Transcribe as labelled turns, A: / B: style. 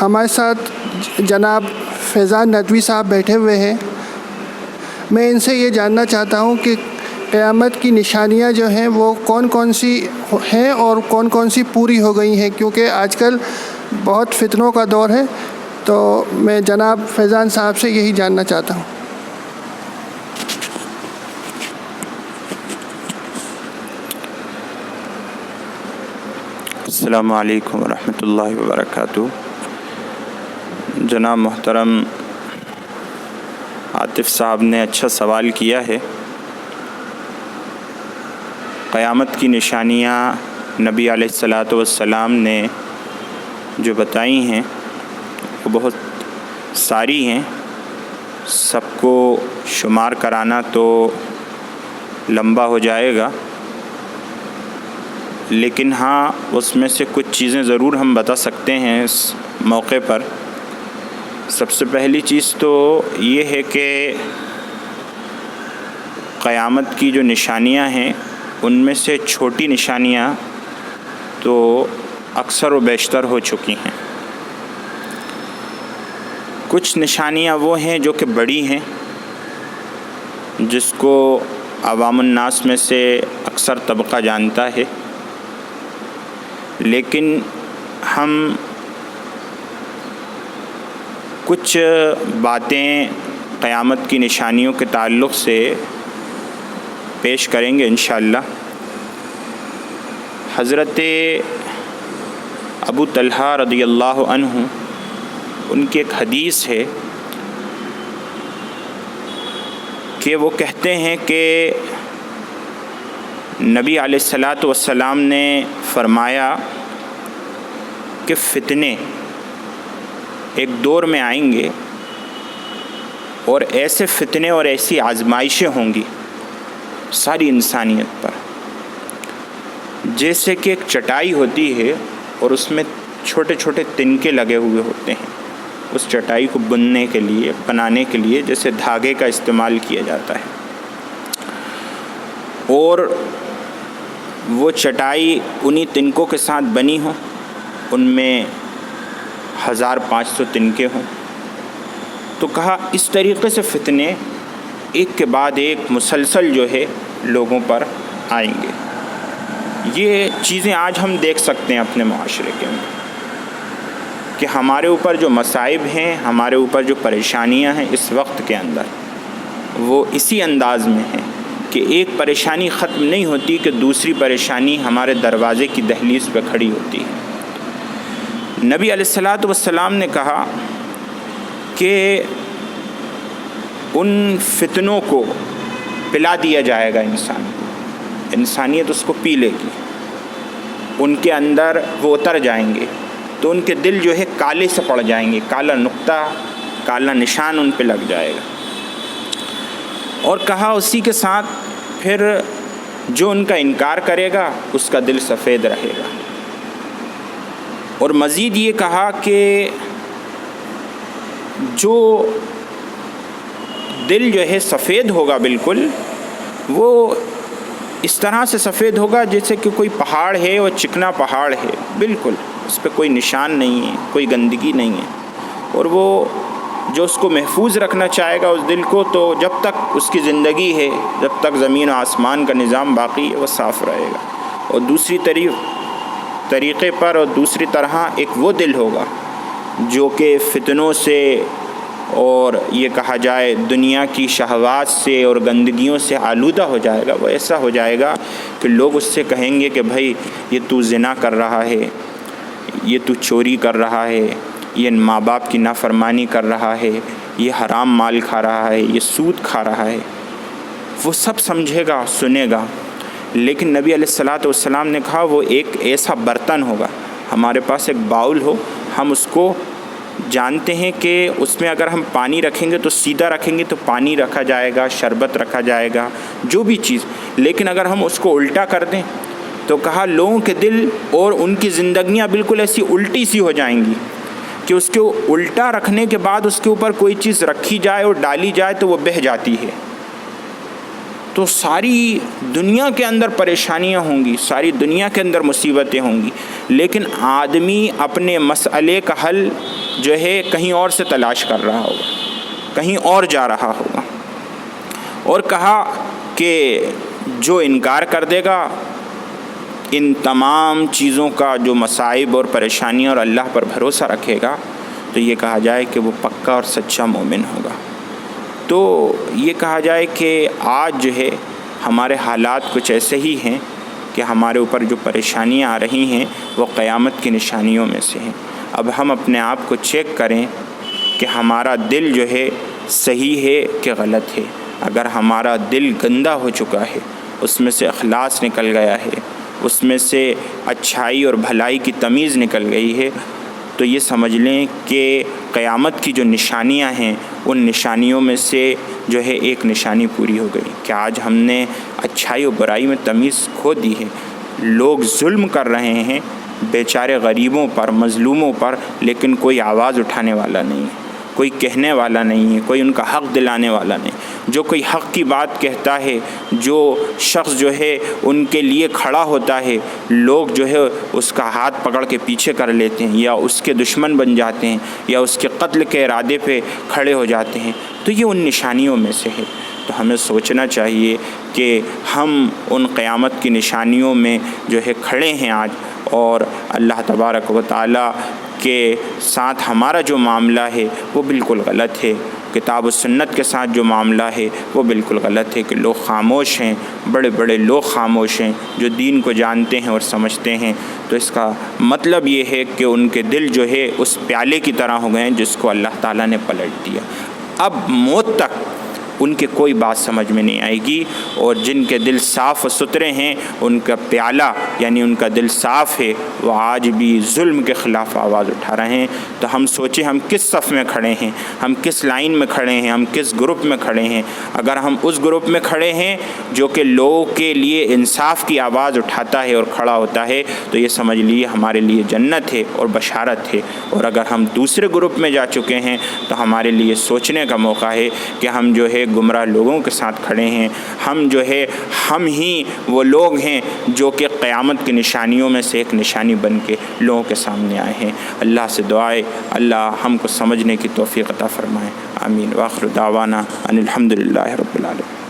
A: ہمارے ساتھ جناب فیضان ندوی صاحب بیٹھے ہوئے ہیں. میں ان سے یہ جاننا چاہتا ہوں کہ قیامت کی نشانیاں جو ہیں وہ کون کون سی ہیں اور کون کون سی پوری ہو گئی ہیں، کیونکہ آج کل بہت فتنوں کا دور ہے. تو میں جناب فیضان صاحب سے یہی جاننا چاہتا ہوں.
B: السلام علیکم ورحمۃ اللہ وبرکاتہ. جناب محترم عاطف صاحب نے اچھا سوال کیا ہے. قیامت کی نشانیاں نبی علیہ الصلاۃ والسلام نے جو بتائی ہیں وہ بہت ساری ہیں. سب کو شمار کرانا تو لمبا ہو جائے گا، لیکن ہاں اس میں سے کچھ چیزیں ضرور ہم بتا سکتے ہیں اس موقع پر. سب سے پہلی چیز تو یہ ہے کہ قیامت کی جو نشانیاں ہیں ان میں سے چھوٹی نشانیاں تو اکثر و بیشتر ہو چکی ہیں. کچھ نشانیاں وہ ہیں جو کہ بڑی ہیں، جس کو عوام الناس میں سے اکثر طبقہ جانتا ہے، لیکن ہم کچھ باتیں قیامت کی نشانیوں کے تعلق سے پیش کریں گے انشاءاللہ. حضرت ابو طلحہ رضی اللہ عنہ ان کی ایک حدیث ہے کہ وہ کہتے ہیں کہ نبی علیہ الصلاۃ والسلام نے فرمایا کہ فتنے ایک دور میں آئیں گے اور ایسے فتنے اور ایسی آزمائشیں ہوں گی ساری انسانیت پر، جیسے کہ ایک چٹائی ہوتی ہے اور اس میں چھوٹے چھوٹے تنکے لگے ہوئے ہوتے ہیں. اس چٹائی کو بننے کے لیے، بنانے کے لیے جیسے دھاگے کا استعمال کیا جاتا ہے، اور وہ چٹائی انہی تنکوں کے ساتھ بنی ہوں، ان میں 1500 تنکے ہوں. تو کہا اس طریقے سے فتنے ایک کے بعد ایک مسلسل جو ہے لوگوں پر آئیں گے. یہ چیزیں آج ہم دیکھ سکتے ہیں اپنے معاشرے کے اندر کہ ہمارے اوپر جو مصائب ہیں، ہمارے اوپر جو پریشانیاں ہیں اس وقت کے اندر، وہ اسی انداز میں ہیں کہ ایک پریشانی ختم نہیں ہوتی کہ دوسری پریشانی ہمارے دروازے کی دہلیز پہ کھڑی ہوتی ہے. نبی علیہ الصلاۃ والسلام نے کہا کہ ان فتنوں کو پلا دیا جائے گا انسانیت اس کو پی لے گی، ان کے اندر وہ اتر جائیں گے تو ان کے دل جو ہے کالے سے پڑ جائیں گے، کالا نقطہ، کالا نشان ان پہ لگ جائے گا. اور کہا اسی کے ساتھ پھر جو ان کا انکار کرے گا اس کا دل سفید رہے گا. اور مزید یہ کہا کہ جو دل جو ہے سفید ہوگا بالکل، وہ اس طرح سے سفید ہوگا جیسے کہ کوئی پہاڑ ہے اور چکنا پہاڑ ہے، بالکل اس پہ کوئی نشان نہیں ہے، کوئی گندگی نہیں ہے. اور وہ جو اس کو محفوظ رکھنا چاہے گا اس دل کو، تو جب تک اس کی زندگی ہے، جب تک زمین و آسمان کا نظام باقی ہے، وہ صاف رہے گا. اور دوسری طریقے پر اور دوسری طرح ایک وہ دل ہوگا جو کہ فتنوں سے اور یہ کہا جائے دنیا کی شہوات سے اور گندگیوں سے آلودہ ہو جائے گا. وہ ایسا ہو جائے گا کہ لوگ اس سے کہیں گے کہ بھائی یہ تو زنا کر رہا ہے، یہ تو چوری کر رہا ہے، یہ ماں باپ کی نافرمانی کر رہا ہے، یہ حرام مال کھا رہا ہے، یہ سود کھا رہا ہے. وہ سب سمجھے گا، سنے گا. لیکن نبی علیہ الصلاۃ والسلام نے کہا وہ ایک ایسا برتن ہوگا، ہمارے پاس ایک باؤل ہو، ہم اس کو جانتے ہیں کہ اس میں اگر ہم پانی رکھیں گے تو سیدھا رکھیں گے تو پانی رکھا جائے گا، شربت رکھا جائے گا، جو بھی چیز. لیکن اگر ہم اس کو الٹا کر دیں تو کہا لوگوں کے دل اور ان کی زندگیاں بالکل ایسی الٹی سی ہو جائیں گی کہ اس کے الٹا رکھنے کے بعد اس کے اوپر کوئی چیز رکھی جائے اور ڈالی جائے تو وہ بہہ جاتی ہے. تو ساری دنیا کے اندر پریشانیاں ہوں گی، ساری دنیا کے اندر مصیبتیں ہوں گی، لیکن آدمی اپنے مسئلے کا حل جو ہے کہیں اور سے تلاش کر رہا ہوگا، کہیں اور جا رہا ہوگا۔ اور کہا کہ جو انکار کر دے گا ان تمام چیزوں کا، جو مصائب اور پریشانیاں، اور اللہ پر بھروسہ رکھے گا، تو یہ کہا جائے کہ وہ پکا اور سچا مومن ہوگا۔ تو یہ کہا جائے کہ آج جو ہے ہمارے حالات کچھ ایسے ہی ہیں کہ ہمارے اوپر جو پریشانیاں آ رہی ہیں وہ قیامت کی نشانیوں میں سے ہیں۔ اب ہم اپنے آپ کو چیک کریں کہ ہمارا دل جو ہے صحیح ہے کہ غلط ہے۔ اگر ہمارا دل گندا ہو چکا ہے، اس میں سے اخلاص نکل گیا ہے، اس میں سے اچھائی اور بھلائی کی تمیز نکل گئی ہے، تو یہ سمجھ لیں کہ قیامت کی جو نشانیاں ہیں ان نشانیوں میں سے جو ہے ایک نشانی پوری ہو گئی کہ آج ہم نے اچھائی و برائی میں تمیز کھو دی ہے۔ لوگ ظلم کر رہے ہیں بیچارے غریبوں پر، مظلوموں پر، لیکن کوئی آواز اٹھانے والا نہیں ہے، کوئی کہنے والا نہیں ہے، کوئی ان کا حق دلانے والا نہیں۔ جو کوئی حق کی بات کہتا ہے، جو شخص جو ہے ان کے لیے کھڑا ہوتا ہے، لوگ جو ہے اس کا ہاتھ پکڑ کے پیچھے کر لیتے ہیں، یا اس کے دشمن بن جاتے ہیں، یا اس کے قتل کے ارادے پہ کھڑے ہو جاتے ہیں۔ تو یہ ان نشانیوں میں سے ہے۔ تو ہمیں سوچنا چاہیے کہ ہم ان قیامت کی نشانیوں میں جو ہے کھڑے ہیں آج، اور اللہ تبارک و تعالیٰ کے ساتھ ہمارا جو معاملہ ہے وہ بالکل غلط ہے۔ کتاب و سنت کے ساتھ جو معاملہ ہے وہ بالکل غلط ہے کہ لوگ خاموش ہیں، بڑے بڑے لوگ خاموش ہیں جو دین کو جانتے ہیں اور سمجھتے ہیں۔ تو اس کا مطلب یہ ہے کہ ان کے دل جو ہے اس پیالے کی طرح ہو گئے ہیں جس کو اللہ تعالیٰ نے پلٹ دیا۔ اب موت تک ان کے کوئی بات سمجھ میں نہیں آئے گی، اور جن کے دل صاف و ستھرے ہیں ان کا پیالہ یعنی ان کا دل صاف ہے، وہ آج بھی ظلم کے خلاف آواز اٹھا رہے ہیں۔ تو ہم سوچیں ہم کس صف میں کھڑے ہیں، ہم کس لائن میں کھڑے ہیں، ہم کس گروپ میں کھڑے ہیں۔ اگر ہم اس گروپ میں کھڑے ہیں جو کہ لوگوں کے لیے انصاف کی آواز اٹھاتا ہے اور کھڑا ہوتا ہے، تو یہ سمجھ لیے ہمارے لیے جنت ہے اور بشارت ہے۔ اور اگر ہم دوسرے گروپ میں جا چکے ہیں تو ہمارے لیے سوچنے کا موقع ہے کہ ہم جو ہے گمراہ لوگوں کے ساتھ کھڑے ہیں، ہم جو ہے ہم ہی وہ لوگ ہیں جو کہ قیامت کی نشانیوں میں سے ایک نشانی بن کے لوگوں کے سامنے آئے ہیں۔ اللہ سے دعائے اللہ ہم کو سمجھنے کی توفیق عطا فرمائے، آمین۔ وآخر دعوانا ان الحمد للہ رب العالمین۔